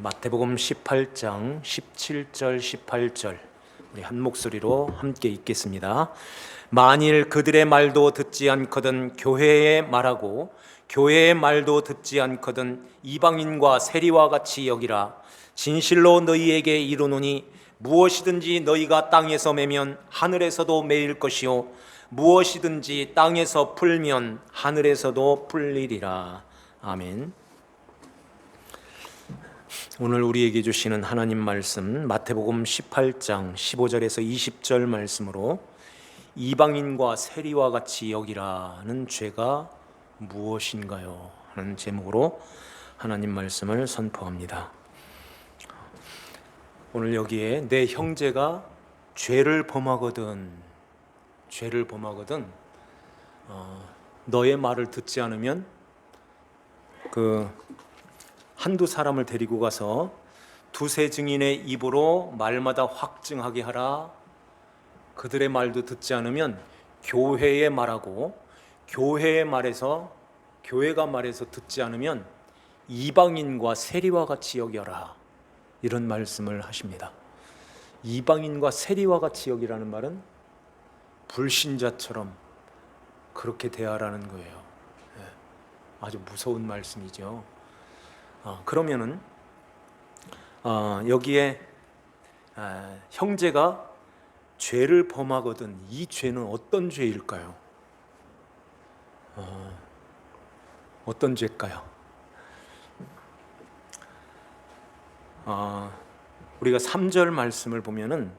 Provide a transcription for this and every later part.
마태복음 18장 17절 18절 우리 한 목소리로 함께 읽겠습니다. 만일 그들의 말도 듣지 않거든 교회의 말하고 교회의 말도 듣지 않거든 이방인과 세리와 같이 여기라. 진실로 너희에게 이르노니 무엇이든지 너희가 땅에서 매면 하늘에서도 매일 것이요 무엇이든지 땅에서 풀면 하늘에서도 풀리리라. 아멘. 오늘 우리에게 주시는 하나님 말씀 마태복음 18장 15절에서 20절 말씀으로 이방인과 세리와 같이 여기라는 죄가 무엇인가요? 하는 제목으로 하나님 말씀을 선포합니다. 오늘 여기에 내 형제가 죄를 범하거든 너의 말을 듣지 않으면 한두 사람을 데리고 가서 두세 증인의 입으로 말마다 확증하게 하라. 그들의 말도 듣지 않으면 교회의 말하고 교회가 말해서 듣지 않으면 이방인과 세리와 같이 여겨라. 이런 말씀을 하십니다. 이방인과 세리와 같이 여기라는 말은 불신자처럼 그렇게 대하라는 거예요. 아주 무서운 말씀이죠. 그러면은 여기에 형제가 죄를 범하거든 이 죄는 어떤 죄일까요? 어떤 죄일까요? 우리가 3절 말씀을 보면은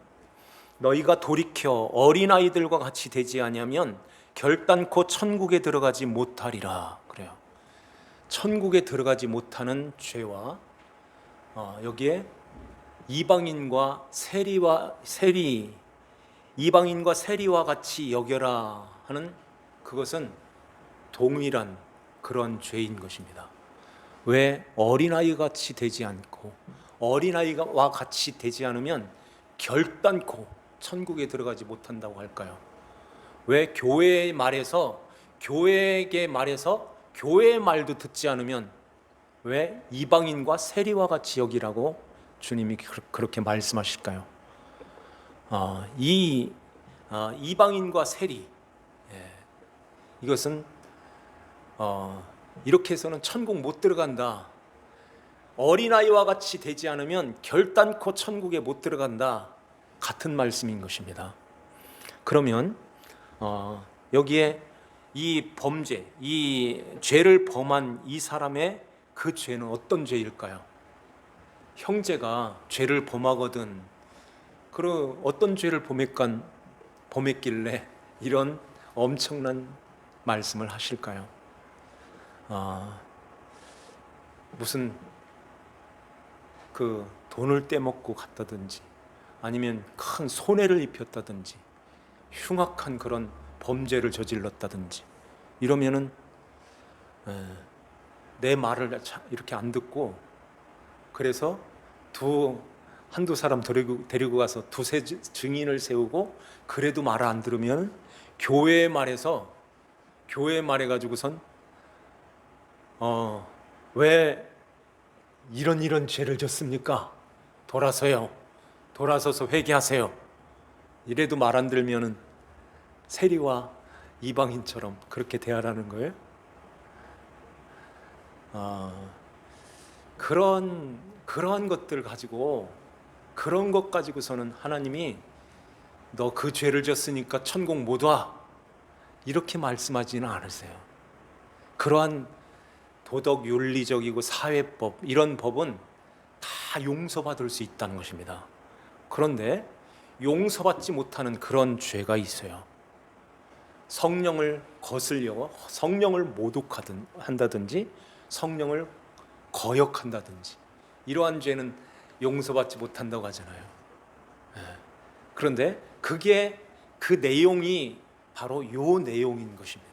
너희가 돌이켜 어린아이들과 같이 되지 아니하면 결단코 천국에 들어가지 못하리라 그래요. 천국에 들어가지 못하는 죄와 여기에 이방인과 세리와 같이 여겨라 하는 그것은 동일한 그런 죄인 것입니다. 왜 어린아이와 같이 되지 않고 어린아이와 같이 되지 않으면 결단코 천국에 들어가지 못한다고 할까요? 왜 교회에게 말해서 교회의 말도 듣지 않으면 왜 이방인과 세리와 같이 여기라고 주님이 그렇게 말씀하실까요? 이방인과 세리 이것은 이렇게 해서는 천국 못 들어간다. 어린아이와 같이 되지 않으면 결단코 천국에 못 들어간다. 같은 말씀인 것입니다. 그러면 여기에 이 범죄, 이 죄를 범한 이 사람의 그 죄는 어떤 죄일까요? 형제가 죄를 범하거든 어떤 죄를 범했길래 이런 엄청난 말씀을 하실까요? 무슨 돈을 떼먹고 갔다든지 아니면 큰 손해를 입혔다든지 흉악한 그런 범죄를 저질렀다든지 이러면은 내 말을 이렇게 안 듣고 그래서 한두 사람 데리고 가서 두세 증인을 세우고 그래도 말을 안 들으면 교회에 말해가지고선 왜 이런 죄를 졌습니까? 돌아서서 회개하세요. 이래도 말 안 들면은 세리와 이방인처럼 그렇게 대하라는 거예요. 그러한 것들 가지고 그런 것 가지고서는 하나님이 너 그 죄를 졌으니까 천국 못 와 이렇게 말씀하지는 않으세요. 그러한 도덕 윤리적이고 사회법 이런 법은 다 용서받을 수 있다는 것입니다. 그런데 용서받지 못하는 그런 죄가 있어요. 성령을 거슬려 성령을 모독한다든지 성령을 거역한다든지 이러한 죄는 용서받지 못한다고 하잖아요. 그런데 그 내용이 바로 요 내용인 것입니다.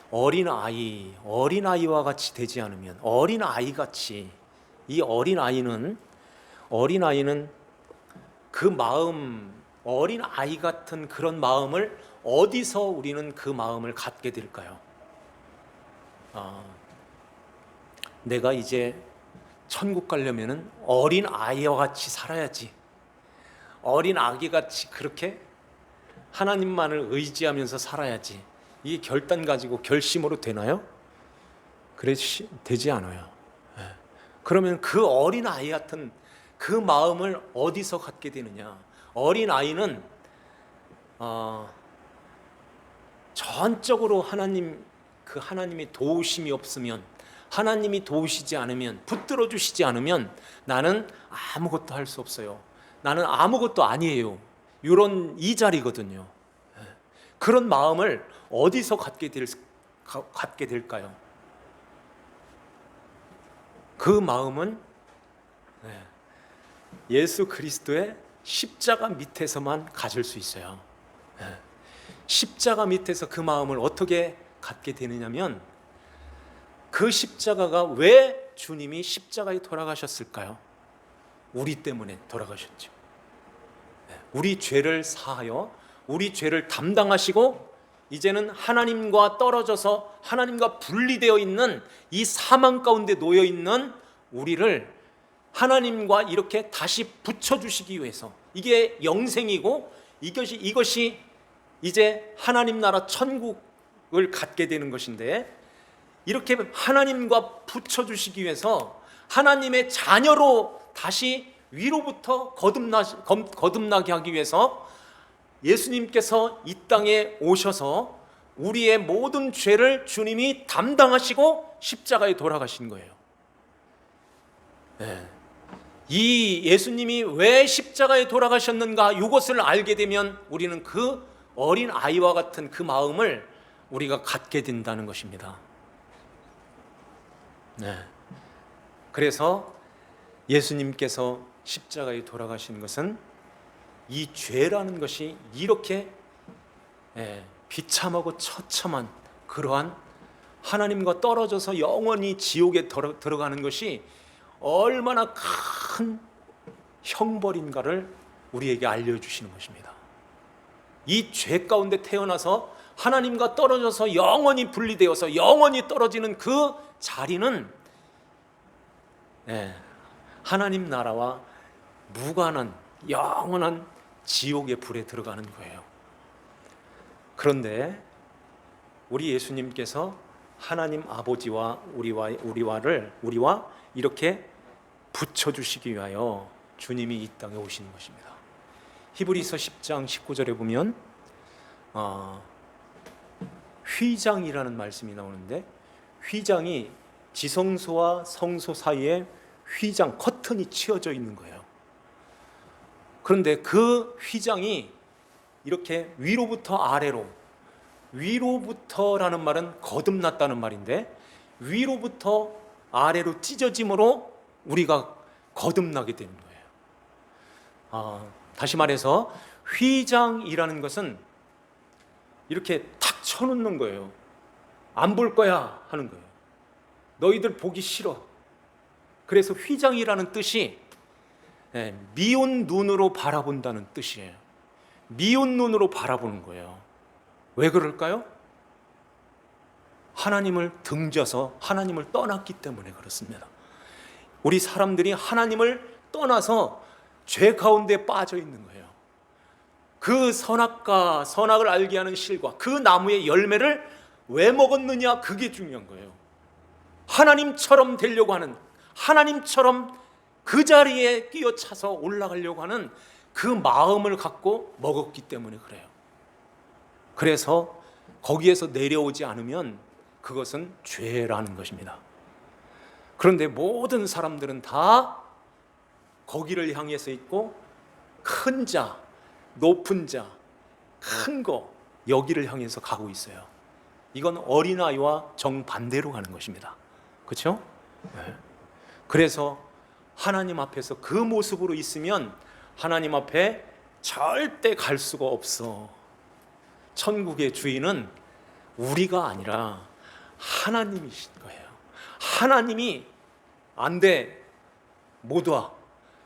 어린아이와 같이 되지 않으면 이 어린아이는 그 마음 어린아이 같은 그런 마음을 어디서 우리는 그 마음을 갖게 될까요? 내가 이제 천국 가려면은 어린 아이와 같이 살아야지. 어린 아기 같이 그렇게 하나님만을 의지하면서 살아야지. 이게 결단 가지고 결심으로 되나요? 되지 않아요. 그러면 그 어린 아이 같은 그 마음을 어디서 갖게 되느냐? 어린 아이는 전적으로 하나님의 도우심이 없으면, 하나님이 도우시지 않으면, 붙들어 주시지 않으면 나는 아무것도 할 수 없어요. 나는 아무것도 아니에요. 이 자리거든요. 그런 마음을 어디서 갖게 될까요? 그 마음은 예수 그리스도의 십자가 밑에서만 가질 수 있어요. 십자가 밑에서 그 마음을 어떻게 갖게 되느냐면, 그 십자가가 왜 주님이 십자가에 돌아가셨을까요? 우리 때문에 돌아가셨죠. 우리 죄를 사하여 우리 죄를 담당하시고, 이제는 하나님과 떨어져서 하나님과 분리되어 있는 이 사망 가운데 놓여 있는 우리를 하나님과 이렇게 다시 붙여주시기 위해서, 이게 영생이고 이것이 이제 하나님 나라 천국을 갖게 되는 것인데, 이렇게 하나님과 붙여주시기 위해서 하나님의 자녀로 다시 위로부터 거듭나게 하기 위해서 예수님께서 이 땅에 오셔서 우리의 모든 죄를 주님이 담당하시고 십자가에 돌아가신 거예요. 이 예수님이 왜 십자가에 돌아가셨는가, 이것을 알게 되면 우리는 그 어린 아이와 같은 그 마음을 우리가 갖게 된다는 것입니다. 그래서 예수님께서 십자가에 돌아가신 것은 이 죄라는 것이 이렇게 비참하고 처참한 그러한 하나님과 떨어져서 영원히 지옥에 들어가는 것이 얼마나 큰 형벌인가를 우리에게 알려주시는 것입니다. 이 죄 가운데 태어나서 하나님과 떨어져서 영원히 분리되어서 영원히 떨어지는 그 자리는 하나님 나라와 무관한 영원한 지옥의 불에 들어가는 거예요. 그런데 우리 예수님께서 하나님 아버지와 우리와 이렇게 붙여주시기 위하여 주님이 이 땅에 오시는 것입니다. 히브리서 10장 19절에 보면 휘장이라는 말씀이 나오는데, 휘장이 지성소와 성소 사이에 휘장, 커튼이 치어져 있는 거예요. 그런데 그 휘장이 이렇게 위로부터 아래로, 위로부터라는 말은 거듭났다는 말인데, 위로부터 아래로 찢어짐으로 우리가 거듭나게 되는 거예요. 다시 말해서 휘장이라는 것은 이렇게 탁 쳐놓는 거예요. 안 볼 거야 하는 거예요. 너희들 보기 싫어. 그래서 휘장이라는 뜻이 미운 눈으로 바라본다는 뜻이에요. 미운 눈으로 바라보는 거예요. 왜 그럴까요? 하나님을 등져서 하나님을 떠났기 때문에 그렇습니다. 우리 사람들이 하나님을 떠나서 죄 가운데 빠져 있는 거예요. 그 선악을 알게 하는 실과 그 나무의 열매를 왜 먹었느냐, 그게 중요한 거예요. 하나님처럼 되려고 하는, 하나님처럼 그 자리에 끼어차서 올라가려고 하는 그 마음을 갖고 먹었기 때문에 그래요. 그래서 거기에서 내려오지 않으면 그것은 죄라는 것입니다. 그런데 모든 사람들은 다 거기를 향해서 있고, 큰 자, 높은 자, 큰 거, 여기를 향해서 가고 있어요. 이건 어린아이와 정반대로 가는 것입니다. 그렇죠? 그래서 하나님 앞에서 그 모습으로 있으면 하나님 앞에 절대 갈 수가 없어. 천국의 주인은 우리가 아니라 하나님이신 거예요. 하나님이 안 돼, 못 와,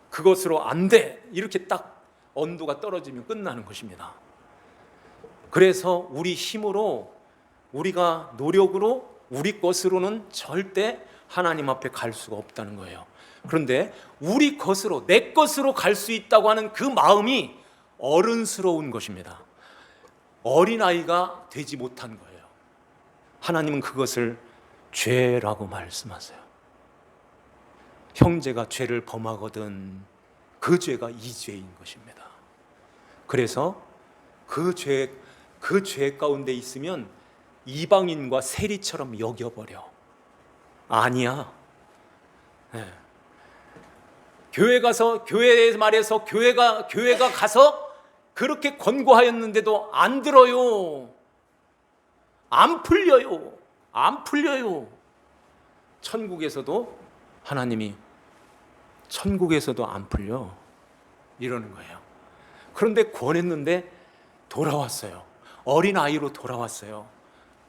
그것으로 안 돼, 이렇게 딱 언도가 떨어지면 끝나는 것입니다. 그래서 우리 힘으로, 우리가 노력으로, 우리 것으로는 절대 하나님 앞에 갈 수가 없다는 거예요. 그런데 우리 것으로, 내 것으로 갈 수 있다고 하는 그 마음이 어른스러운 것입니다. 어린아이가 되지 못한 거예요. 하나님은 그것을 죄라고 말씀하세요. 형제가 죄를 범하거든 그 죄가 이 죄인 것입니다. 그래서 그 죄 가운데 있으면 이방인과 세리처럼 여겨버려. 아니야. 네. 교회 말에서 교회가 가서 그렇게 권고하였는데도 안 들어요. 안 풀려요. 천국에서도 안 풀려. 이러는 거예요. 그런데 권했는데 돌아왔어요. 어린아이로 돌아왔어요.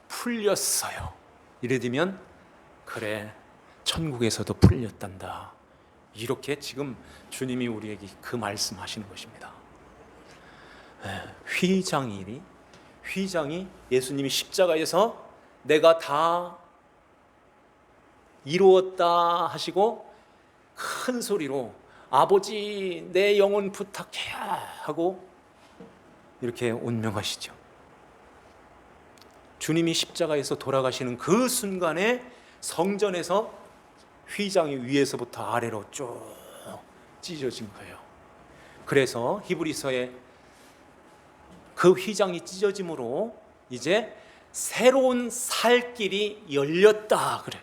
풀렸어요. 이래 되면 그래, 천국에서도 풀렸단다. 이렇게 지금 주님이 우리에게 그 말씀하시는 것입니다. 휘장이 예수님이 십자가에서 내가 다 이루었다 하시고 큰 소리로 아버지 내 영혼 부탁해 하고 이렇게 운명하시죠. 주님이 십자가에서 돌아가시는 그 순간에 성전에서 휘장이 위에서부터 아래로 쭉 찢어진 거예요. 그래서 히브리서에 그 휘장이 찢어짐으로 이제 새로운 살 길이 열렸다 그래.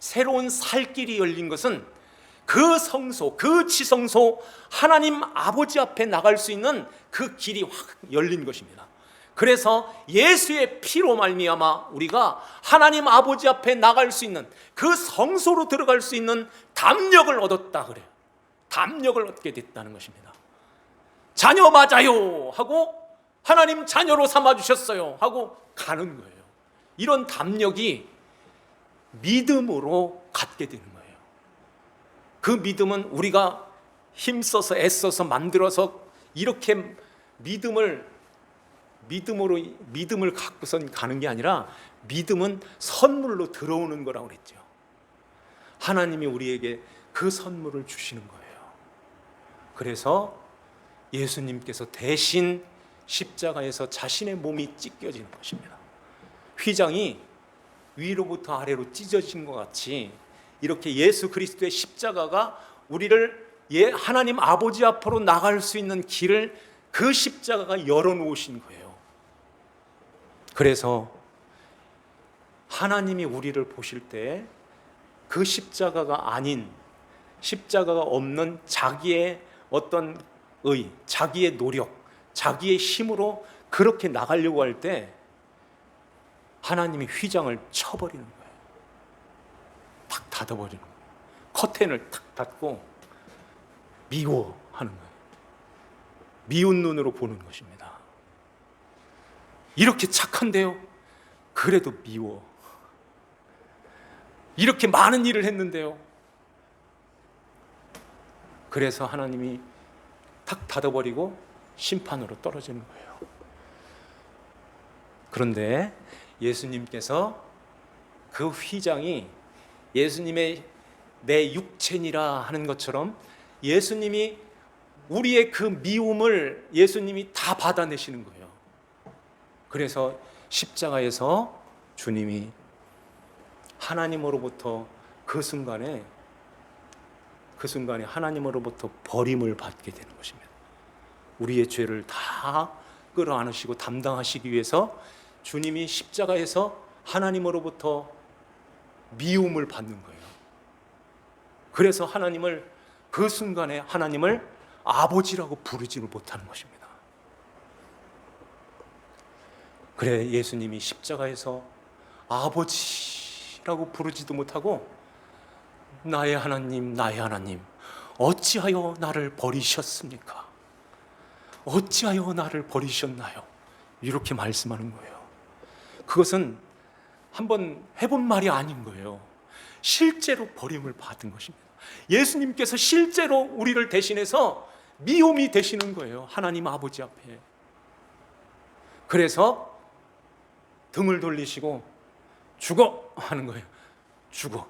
새로운 살 길이 열린 것은 그 성소, 그 지성소 하나님 아버지 앞에 나갈 수 있는 그 길이 확 열린 것입니다. 그래서 예수의 피로 말미암아 우리가 하나님 아버지 앞에 나갈 수 있는 그 성소로 들어갈 수 있는 담력을 얻었다 그래요. 담력을 얻게 됐다는 것입니다. 자녀 맞아요 하고 하나님 자녀로 삼아주셨어요 하고 가는 거예요. 이런 담력이 믿음으로 갖게 되는 거예요. 그 믿음은 우리가 힘써서 애써서 만들어서 이렇게 믿음을 갖고선 가는 게 아니라 믿음은 선물로 들어오는 거라고 그랬죠. 하나님이 우리에게 그 선물을 주시는 거예요. 그래서 예수님께서 대신 십자가에서 자신의 몸이 찢겨지는 것입니다. 휘장이 위로부터 아래로 찢어진 것 같이 이렇게 예수 그리스도의 십자가가 우리를 하나님 아버지 앞으로 나갈 수 있는 길을 그 십자가가 열어놓으신 거예요. 그래서 하나님이 우리를 보실 때 그 십자가가 아닌, 십자가가 없는 자기의 어떤 자기의 노력, 자기의 힘으로 그렇게 나가려고 할 때 하나님이 휘장을 쳐버리는 거예요. 탁 닫아버리는 거예요. 커튼을 탁 닫고 미워하는 거예요. 미운 눈으로 보는 것입니다. 이렇게 착한데요? 그래도 미워. 이렇게 많은 일을 했는데요? 그래서 하나님이 탁 닫아버리고 심판으로 떨어지는 거예요. 그런데 예수님께서 그 휘장이 예수님의 내 육체니라 하는 것처럼 예수님이 우리의 그 미움을 예수님이 다 받아내시는 거예요. 그래서 십자가에서 주님이 하나님으로부터 그 순간에 하나님으로부터 버림을 받게 되는 것입니다. 우리의 죄를 다 끌어안으시고 담당하시기 위해서 주님이 십자가에서 하나님으로부터 미움을 받는 거예요. 그래서 그 순간에 하나님을 아버지라고 부르지를 못하는 것입니다. 그래 예수님이 십자가에서 아버지라고 부르지도 못하고 나의 하나님 어찌하여 나를 버리셨습니까? 어찌하여 나를 버리셨나요? 이렇게 말씀하는 거예요. 그것은 한번 해본 말이 아닌 거예요. 실제로 버림을 받은 것입니다. 예수님께서 실제로 우리를 대신해서 미움이 되시는 거예요. 하나님 아버지 앞에. 그래서 등을 돌리시고 죽어 하는 거예요. 죽어.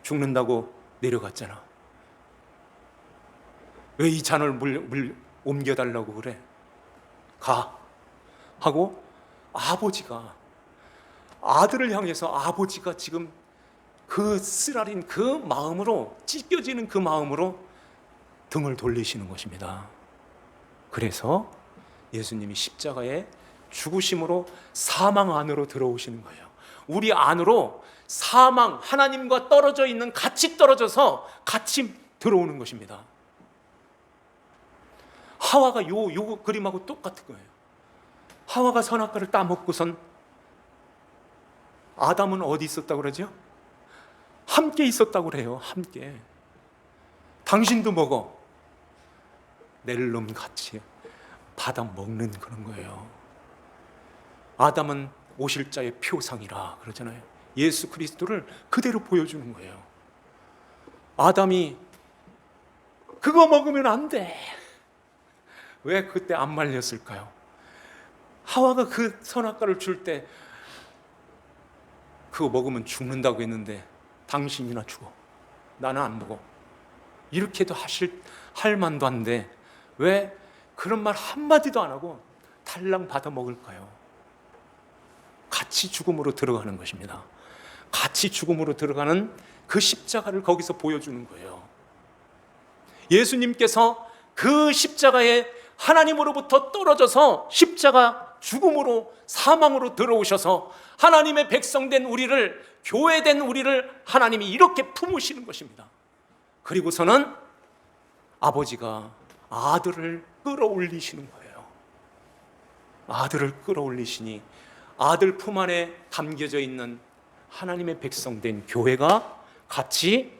죽는다고 내려갔잖아. 왜 이 잔을 옮겨달라고 그래? 가 하고 아버지가, 아들을 향해서 아버지가 지금 그 쓰라린 그 마음으로, 찢겨지는 그 마음으로 등을 돌리시는 것입니다. 그래서 예수님이 십자가에 죽으심으로 사망 안으로 들어오시는 거예요. 우리 안으로 사망, 하나님과 떨어져 있는, 같이 떨어져서 같이 들어오는 것입니다. 하와가 요 그림하고 똑같은 거예요. 하와가 선악과를 따먹고선 아담은 어디 있었다고 그러죠? 함께 있었다고 그래요. 함께. 당신도 먹어. 낼름 같이 받아 먹는 그런 거예요. 아담은 오실자의 표상이라 그러잖아요. 예수 그리스도를 그대로 보여주는 거예요. 아담이 그거 먹으면 안 돼. 왜 그때 안 말렸을까요? 하와가 그 선악과를 줄 때 그거 먹으면 죽는다고 했는데 당신이나 죽어. 나는 안 먹어. 이렇게도 할 만도 한데 왜 그런 말 한마디도 안 하고 달랑 받아 먹을까요? 같이 죽음으로 들어가는 것입니다. 같이 죽음으로 들어가는 그 십자가를 거기서 보여주는 거예요. 예수님께서 그 십자가에 하나님으로부터 떨어져서 십자가 죽음으로, 사망으로 들어오셔서 하나님의 백성된 우리를, 교회된 우리를 하나님이 이렇게 품으시는 것입니다. 그리고서는 아버지가 아들을 끌어올리시는 거예요. 아들을 끌어올리시니 아들 품 안에 담겨져 있는 하나님의 백성된 교회가 같이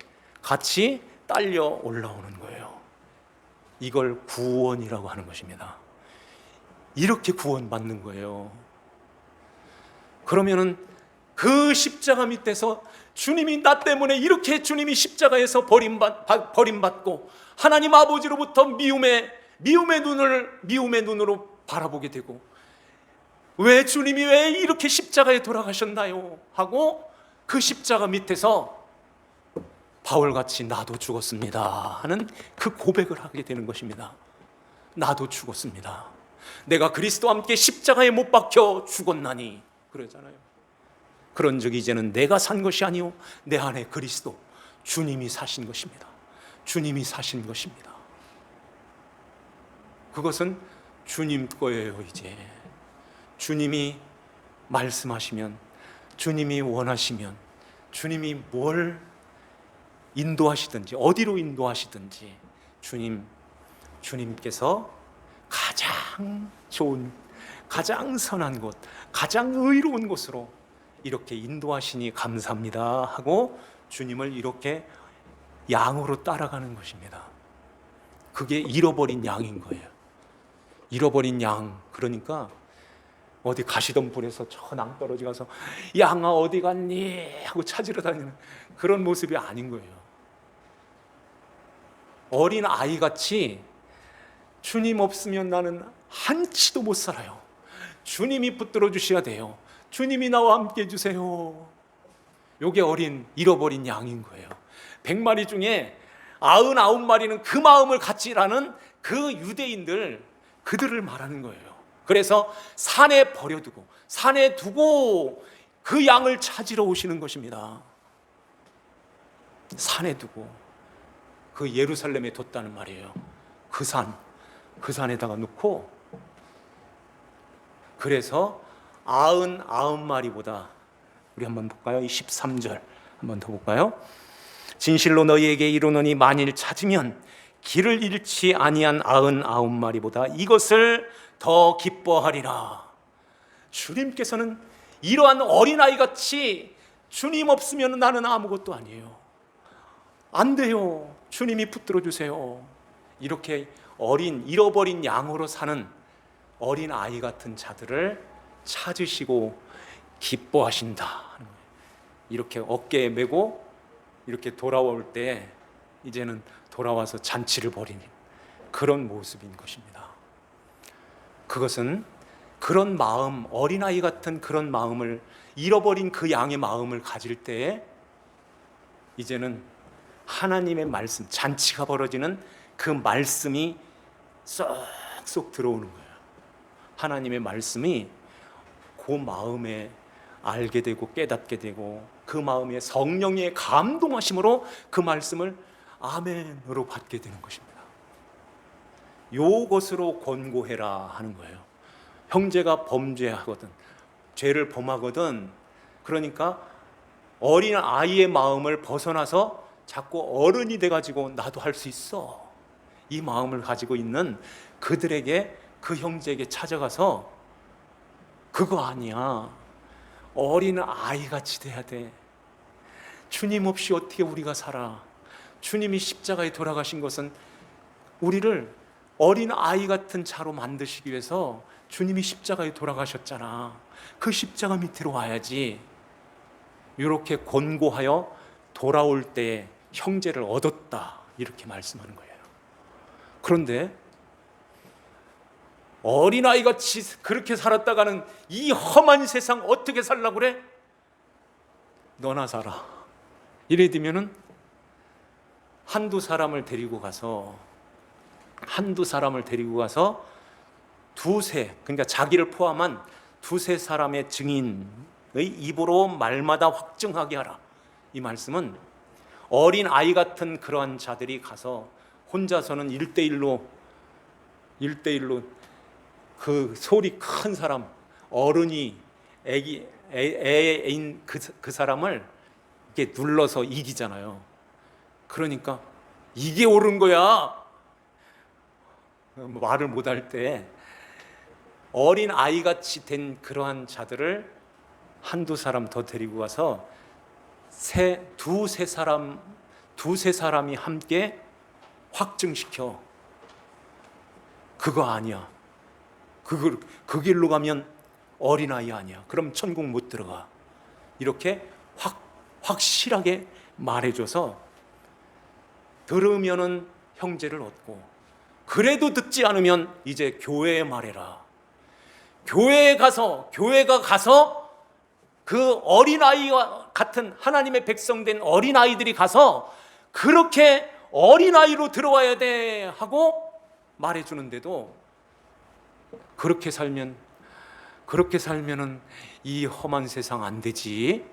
딸려 올라오는 거예요. 이걸 구원이라고 하는 것입니다. 이렇게 구원받는 거예요. 그러면은 그 십자가 밑에서 주님이 나 때문에 이렇게, 주님이 십자가에서 버림받고 하나님 아버지로부터 미움의 눈으로 바라보게 되고, 왜 주님이 왜 이렇게 십자가에 돌아가셨나요? 하고 그 십자가 밑에서 바울같이 나도 죽었습니다 하는 그 고백을 하게 되는 것입니다. 나도 죽었습니다. 내가 그리스도와 함께 십자가에 못 박혀 죽었나니 그러잖아요. 그런즉 이제는 내가 산 것이 아니오 내 안에 그리스도, 주님이 사신 것입니다. 주님이 사신 것입니다. 그것은 주님 거예요. 이제 주님이 말씀하시면, 주님이 원하시면, 주님이 뭘 인도하시든지, 어디로 인도하시든지 주님께서 가장 좋은, 가장 선한 곳, 가장 의로운 곳으로 이렇게 인도하시니 감사합니다 하고 주님을 이렇게 양으로 따라가는 것입니다. 그게 잃어버린 양인 거예요. 잃어버린 양. 그러니까 어디 가시던 불에서 저 낭떠러지 가서 양아 어디 갔니? 하고 찾으러 다니는 그런 모습이 아닌 거예요. 어린 아이같이 주님 없으면 나는 한치도 못 살아요. 주님이 붙들어 주셔야 돼요. 주님이 나와 함께 해주세요. 요게 잃어버린 양인 거예요. 100마리 중에 99마리는 그 마음을 갖지라는 그 유대인들, 그들을 말하는 거예요. 그래서 산에 버려두고, 산에 두고 그 양을 찾으러 오시는 것입니다. 산에 두고 그 예루살렘에 뒀다는 말이에요. 그 산에다가 놓고, 그래서 99마리보다, 우리 한번 볼까요? 13절 한번 더 볼까요? 진실로 너희에게 이르노니 만일 찾으면 길을 잃지 아니한 99마리보다 이것을 더 기뻐하리라. 주님께서는 이러한 어린아이같이 주님 없으면 나는 아무것도 아니에요. 안 돼요. 주님이 붙들어 주세요. 이렇게 잃어버린 양으로 사는 어린아이 같은 자들을 찾으시고 기뻐하신다. 이렇게 어깨에 메고 이렇게 돌아올 때 이제는 돌아와서 잔치를 벌이는 그런 모습인 것입니다. 그것은 그런 마음, 어린아이 같은 그런 마음을, 잃어버린 그 양의 마음을 가질 때에 이제는 하나님의 말씀, 잔치가 벌어지는 그 말씀이 쏙쏙 들어오는 거예요. 하나님의 말씀이 그 마음에 알게 되고 깨닫게 되고 그 마음에 성령의 감동하심으로 그 말씀을 아멘으로 받게 되는 것입니다. 요것으로 권고해라 하는 거예요. 형제가 범죄하거든, 죄를 범하거든, 그러니까 어린 아이의 마음을 벗어나서 자꾸 어른이 돼가지고 나도 할 수 있어, 이 마음을 가지고 있는 그들에게, 그 형제에게 찾아가서 그거 아니야, 어린 아이같이 돼야 돼. 주님 없이 어떻게 우리가 살아? 주님이 십자가에 돌아가신 것은 우리를 어린 아이 같은 자로 만드시기 위해서 주님이 십자가에 돌아가셨잖아. 그 십자가 밑으로 와야지. 이렇게 권고하여 돌아올 때에 형제를 얻었다, 이렇게 말씀하는 거예요. 그런데 어린아이같이 그렇게 살았다가는 이 험한 세상 어떻게 살라고 그래? 너나 살아. 이래 되면은 한두 사람을 데리고 가서 두세, 그러니까 자기를 포함한 두세 사람의 증인의 입으로 말마다 확증하게 하라. 이 말씀은 어린 아이 같은 그러한 자들이 가서 혼자서는 1대1로 그 소리 큰 사람, 어른이 애인 그 사람을 이렇게 눌러서 이기잖아요. 그러니까 이게 옳은 거야. 말을 못할 때 어린 아이같이 된 그러한 자들을 한두 사람 더 데리고 가서 두세 사람이 함께 확증시켜. 그거 아니야. 그 길로 가면 어린아이 아니야. 그럼 천국 못 들어가. 이렇게 확실하게 말해줘서 들으면은 형제를 얻고, 그래도 듣지 않으면 이제 교회에 말해라. 교회가 가서 그 어린아이와 같은 하나님의 백성된 어린아이들이 가서 그렇게 어린아이로 들어와야 돼 하고 말해주는데도 그렇게 살면은 이 험한 세상 안 되지.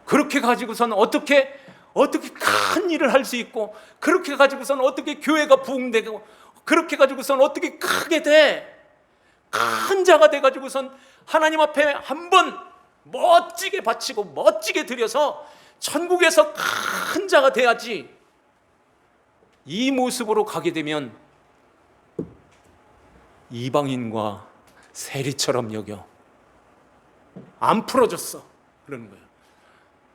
그렇게 가지고선 어떻게 큰 일을 할 수 있고, 그렇게 가지고선 어떻게 교회가 부흥되고, 그렇게 가지고선 어떻게 크게 돼? 큰 자가 돼 가지고선 하나님 앞에 한번 멋지게 바치고 멋지게 드려서 천국에서 큰 자가 돼야지. 이 모습으로 가게 되면 이방인과 세리처럼 여겨. 안 풀어졌어 그러는 거예요.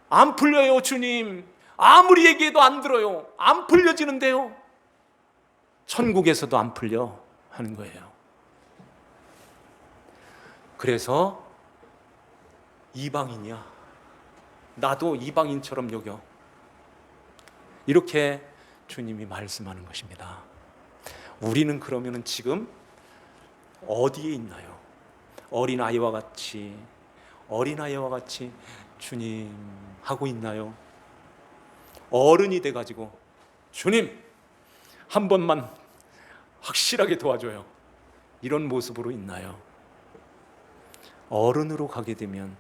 안 풀려요, 주님. 아무리 얘기해도 안 들어요. 안 풀려지는데요. 천국에서도 안 풀려 하는 거예요. 그래서 이방인이야, 나도 이방인처럼 여겨. 이렇게 주님이 말씀하는 것입니다. 우리는 그러면은 지금 어디에 있나요? 어린아이와 같이 주님 하고 있나요? 어른이 돼가지고 주님 한 번만 확실하게 도와줘요, 이런 모습으로 있나요? 어른으로 가게 되면,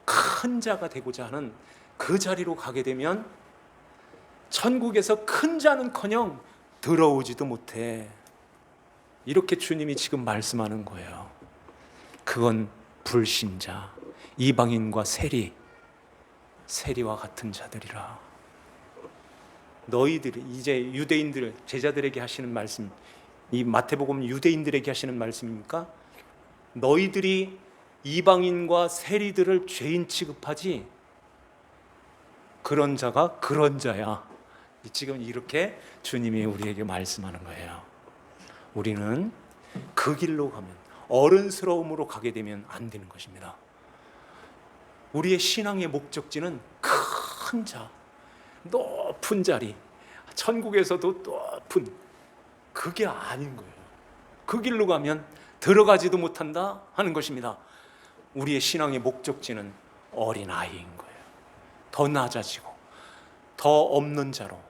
큰 자가 되고자 하는 그 자리로 가게 되면 천국에서 큰 자는커녕 들어오지도 못해. 이렇게 주님이 지금 말씀하는 거예요. 그건 불신자, 이방인과 세리와 같은 자들이라. 너희들이, 이제 유대인들 제자들에게 하시는 말씀, 이 마태복음 유대인들에게 하시는 말씀입니까? 너희들이 이방인과 세리들을 죄인 취급하지, 그런 자가 그런 자야. 지금 이렇게 주님이 우리에게 말씀하는 거예요. 우리는 그 길로 가면, 어른스러움으로 가게 되면 안 되는 것입니다. 우리의 신앙의 목적지는 큰 자, 높은 자리, 천국에서도 높은, 그게 아닌 거예요. 그 길로 가면 들어가지도 못한다 하는 것입니다. 우리의 신앙의 목적지는 어린아이인 거예요. 더 낮아지고 더 없는 자로,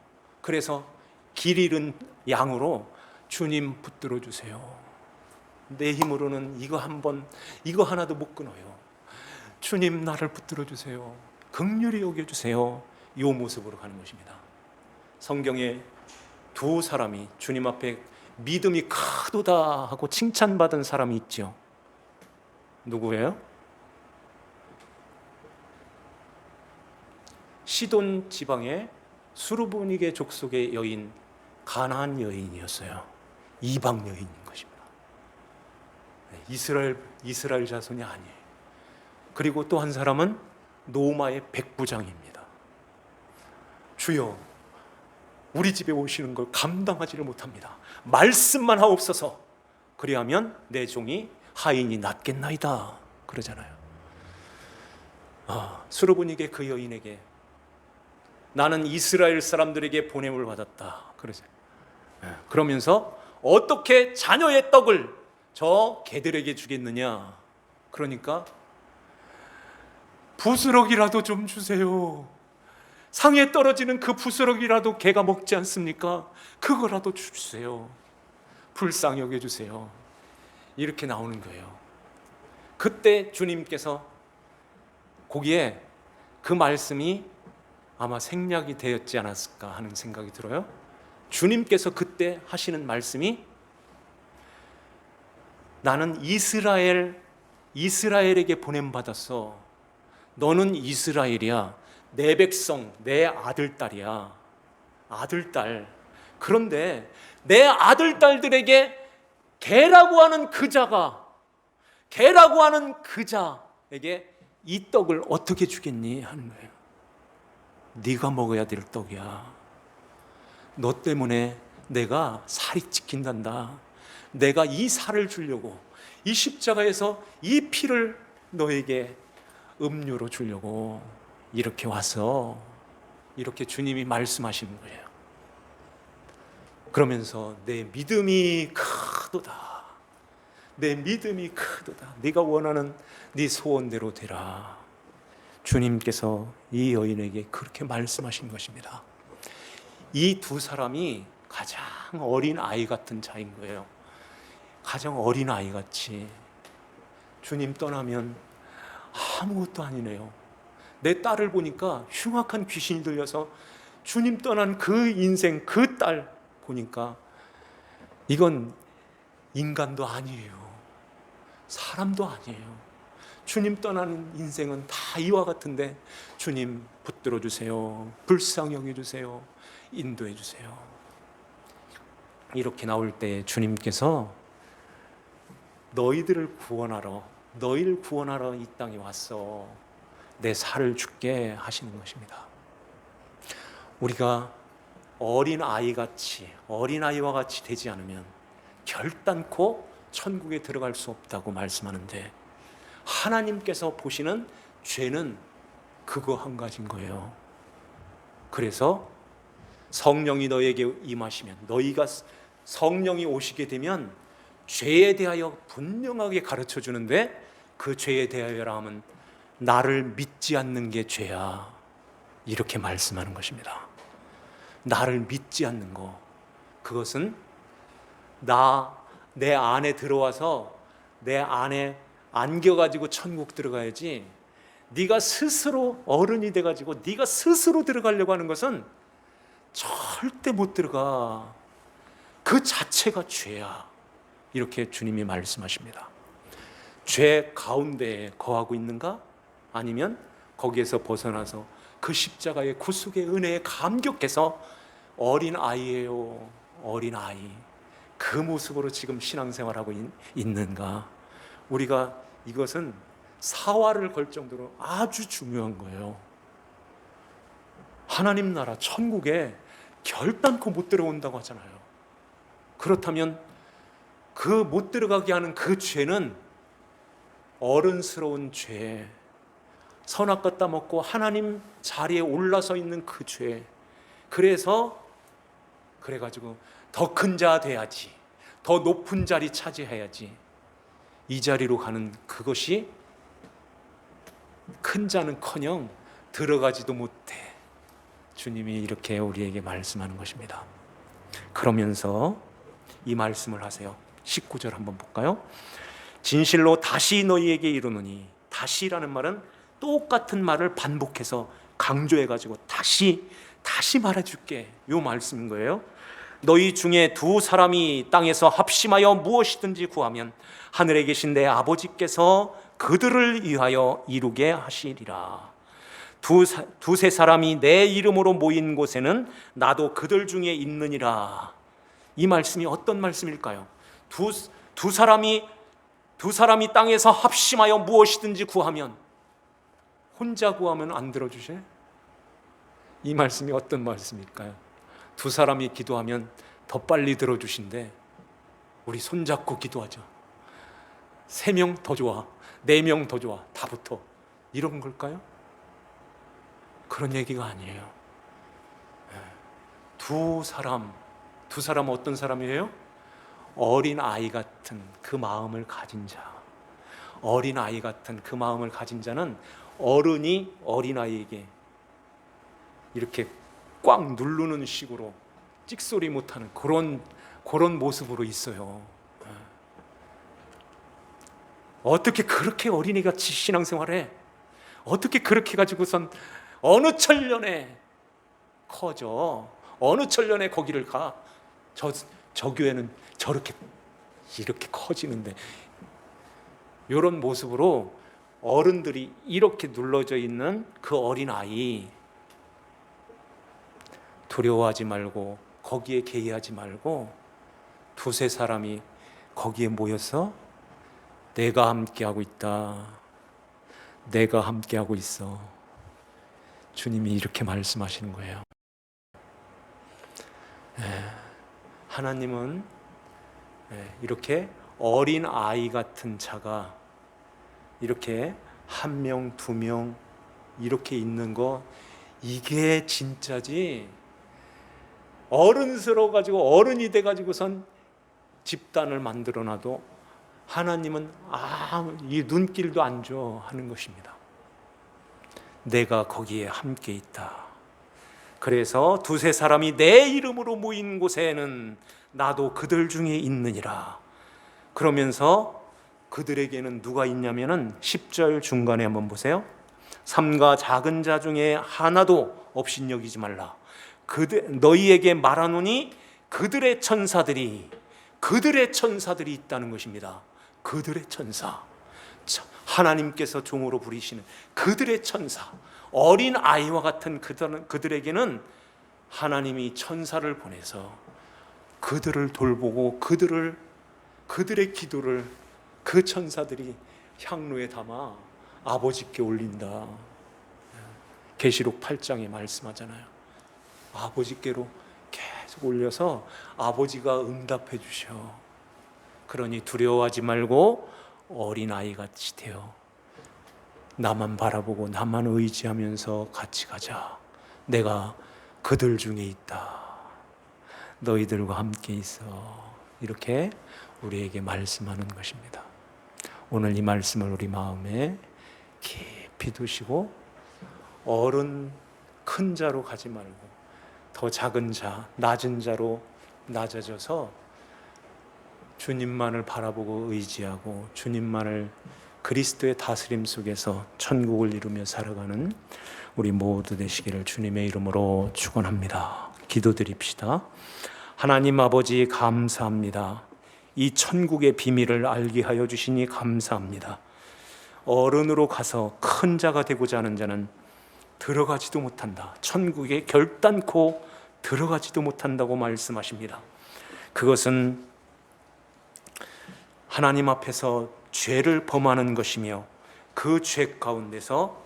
그래서 길 잃은 양으로 주님 붙들어 주세요. 내 힘으로는 이거 하나도 못 끊어요. 주님 나를 붙들어 주세요. 긍휼히 여겨 주세요. 이 모습으로 가는 것입니다. 성경에 두 사람이 주님 앞에 믿음이 크도다 하고 칭찬받은 사람이 있죠. 누구예요? 시돈 지방의 수르보니게 족속의 여인 가나안 여인이었어요. 이방 여인인 것입니다. 이스라엘 자손이 아니에요. 그리고 또 한 사람은 노마의 백부장입니다. 주여, 우리 집에 오시는 걸 감당하지를 못합니다. 말씀만 하옵소서. 그리하면 내 종이 하인이 낫겠나이다. 그러잖아요. 수르보니게 그 여인에게 나는 이스라엘 사람들에게 보냄을 받았다. 그러면서 어떻게 자녀의 떡을 저 개들에게 주겠느냐. 그러니까 부스럭이라도 좀 주세요. 상에 떨어지는 그 부스럭이라도 개가 먹지 않습니까? 그거라도 주세요. 불쌍히 여겨주세요. 이렇게 나오는 거예요. 그때 주님께서 거기에 그 말씀이 아마 생략이 되었지 않았을까 하는 생각이 들어요. 주님께서 그때 하시는 말씀이 나는 이스라엘에게 보냄받았어. 너는 이스라엘이야. 내 백성, 내 아들딸이야. 아들딸. 그런데 내 아들딸들에게 개라고 하는 그 자에게 이 떡을 어떻게 주겠니? 하는 거예요. 네가 먹어야 될 떡이야. 너 때문에 내가 살이 찢긴단다. 내가 이 살을 주려고, 이 십자가에서 이 피를 너에게 음료로 주려고 이렇게 와서, 이렇게 주님이 말씀하시는 거예요. 그러면서 내 믿음이 크도다. 내 믿음이 크도다. 네가 원하는 네 소원대로 되라. 주님께서 이 여인에게 그렇게 말씀하신 것입니다. 이 두 사람이 가장 어린 아이 같은 자인 거예요. 가장 어린 아이 같이. 주님 떠나면 아무것도 아니네요. 내 딸을 보니까 흉악한 귀신이 들려서 주님 떠난 그 인생, 그 딸 보니까 이건 인간도 아니에요. 사람도 아니에요. 주님 떠나는 인생은 다 이와 같은데 주님 붙들어 주세요. 불쌍히 여겨 주세요. 인도해 주세요. 이렇게 나올 때 주님께서 너희를 구원하러 이 땅에 왔어. 내 살을 줄게 하시는 것입니다. 우리가 어린아이와 같이 되지 않으면 결단코 천국에 들어갈 수 없다고 말씀하는데, 하나님께서 보시는 죄는 그거 한 가지인 거예요. 그래서 성령이 너에게 임하시면, 너희가 성령이 오시게 되면 죄에 대하여 분명하게 가르쳐 주는데, 그 죄에 대하여라 하면 나를 믿지 않는 게 죄야. 이렇게 말씀하는 것입니다. 나를 믿지 않는 거. 그것은 내 안에 들어와서 내 안에 안겨가지고 천국 들어가야지, 네가 스스로 어른이 돼가지고 네가 스스로 들어가려고 하는 것은 절대 못 들어가. 그 자체가 죄야. 이렇게 주님이 말씀하십니다. 죄 가운데에 거하고 있는가? 아니면 거기에서 벗어나서 그 십자가의 구속의 은혜에 감격해서 어린아이예요. 어린아이. 그 모습으로 지금 신앙생활하고 있는가? 우리가 이것은 사활을 걸 정도로 아주 중요한 거예요. 하나님 나라 천국에 결단코 못 들어온다고 하잖아요. 그렇다면 그 못 들어가게 하는 그 죄는 어른스러운 죄, 선악 따먹고 하나님 자리에 올라서 있는 그 죄. 그래가지고 더 큰 자 돼야지, 더 높은 자리 차지해야지, 이 자리로 가는 그것이 큰 자는커녕 들어가지도 못해. 주님이 이렇게 우리에게 말씀하는 것입니다. 그러면서 이 말씀을 하세요. 19절 한번 볼까요? 진실로 다시 너희에게 이르노니, 다시라는 말은 똑같은 말을 반복해서 강조해가지고 다시 말해줄게, 요 말씀인 거예요. 너희 중에 두 사람이 땅에서 합심하여 무엇이든지 구하면 하늘에 계신 내 아버지께서 그들을 위하여 이루게 하시리라. 두세 사람이 내 이름으로 모인 곳에는 나도 그들 중에 있느니라. 이 말씀이 어떤 말씀일까요? 두 사람이 땅에서 합심하여 무엇이든지 구하면, 혼자 구하면 안 들어주셔? 이 말씀이 어떤 말씀일까요? 두 사람이 기도하면 더 빨리 들어주신대. 우리 손잡고 기도하죠. 3명 더 좋아, 4명 더 좋아, 다 붙어, 이런 걸까요? 그런 얘기가 아니에요. 두 사람 어떤 사람이에요? 어린 아이 같은 그 마음을 가진 자. 어린 아이 같은 그 마음을 가진 자는 어른이 어린 아이에게 이렇게 꽉 누르는 식으로 찍소리 못하는 그런 모습으로 있어요. 어떻게 그렇게 어린이같이 신앙생활해? 어떻게 그렇게 가지고선 어느 천년에 커져? 어느 천년에 거기를 가? 저 교회는 이렇게 커지는데, 이런 모습으로 어른들이 이렇게 눌러져 있는 그 어린 아이, 두려워하지 말고 거기에 개의하지 말고 두세 사람이 거기에 모여서 내가 함께하고 있다, 내가 함께하고 있어, 주님이 이렇게 말씀하시는 거예요. 하나님은 이렇게 어린 아이 같은 자가 이렇게 1명, 2명 이렇게 있는 거, 이게 진짜지. 어른스러워 가지고 어른이 돼 가지고선 집단을 만들어 놔도 하나님은 이 눈길도 안 줘 하는 것입니다. 내가 거기에 함께 있다. 그래서 두세 사람이 내 이름으로 모인 곳에는 나도 그들 중에 있느니라. 그러면서 그들에게는 누가 있냐면은 10절 중간에 한번 보세요. 삼가 작은 자 중에 하나도 업신여기지 말라. 너희에게 말하노니 그들의 천사들이 있다는 것입니다. 그들의 천사, 하나님께서 종으로 부리시는 그들의 천사, 어린 아이와 같은 그들에게는 하나님이 천사를 보내서 그들을 돌보고 그들의 기도를 그 천사들이 향로에 담아 아버지께 올린다. 계시록 8장에 말씀하잖아요. 아버지께로 계속 올려서 아버지가 응답해 주셔. 그러니 두려워하지 말고 어린아이같이 되어 나만 바라보고 나만 의지하면서 같이 가자. 내가 그들 중에 있다. 너희들과 함께 있어. 이렇게 우리에게 말씀하는 것입니다. 오늘 이 말씀을 우리 마음에 깊이 두시고 어른 큰 자로 가지 말고 더 작은 자, 낮은 자로 낮아져서 주님만을 바라보고 의지하고 주님만을 그리스도의 다스림 속에서 천국을 이루며 살아가는 우리 모두 되시기를 주님의 이름으로 축원합니다. 기도드립시다. 하나님 아버지, 감사합니다. 이 천국의 비밀을 알게 하여 주시니 감사합니다. 어른으로 가서 큰 자가 되고자 하는 자는 들어가지도 못한다. 천국에 결단코 들어가지도 못한다고 말씀하십니다. 그것은 하나님 앞에서 죄를 범하는 것이며 그 죄 가운데서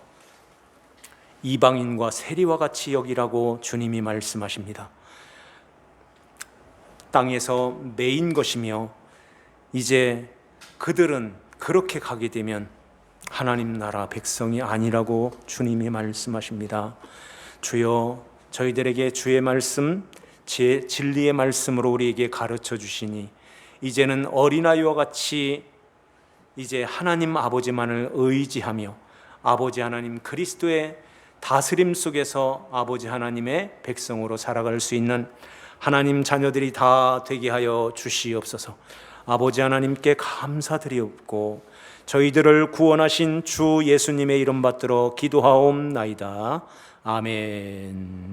이방인과 세리와 같이 여기라고 주님이 말씀하십니다. 땅에서 매인 것이며 이제 그들은 그렇게 가게 되면 하나님 나라 백성이 아니라고 주님이 말씀하십니다. 주여, 저희들에게 주의 말씀, 진리의 말씀으로 우리에게 가르쳐 주시니 이제는 어린아이와 같이 이제 하나님 아버지만을 의지하며 아버지 하나님 그리스도의 다스림 속에서 아버지 하나님의 백성으로 살아갈 수 있는 하나님 자녀들이 다 되게 하여 주시옵소서. 아버지 하나님께 감사드리옵고 저희들을 구원하신 주 예수님의 이름 받들어 기도하옵나이다. 아멘.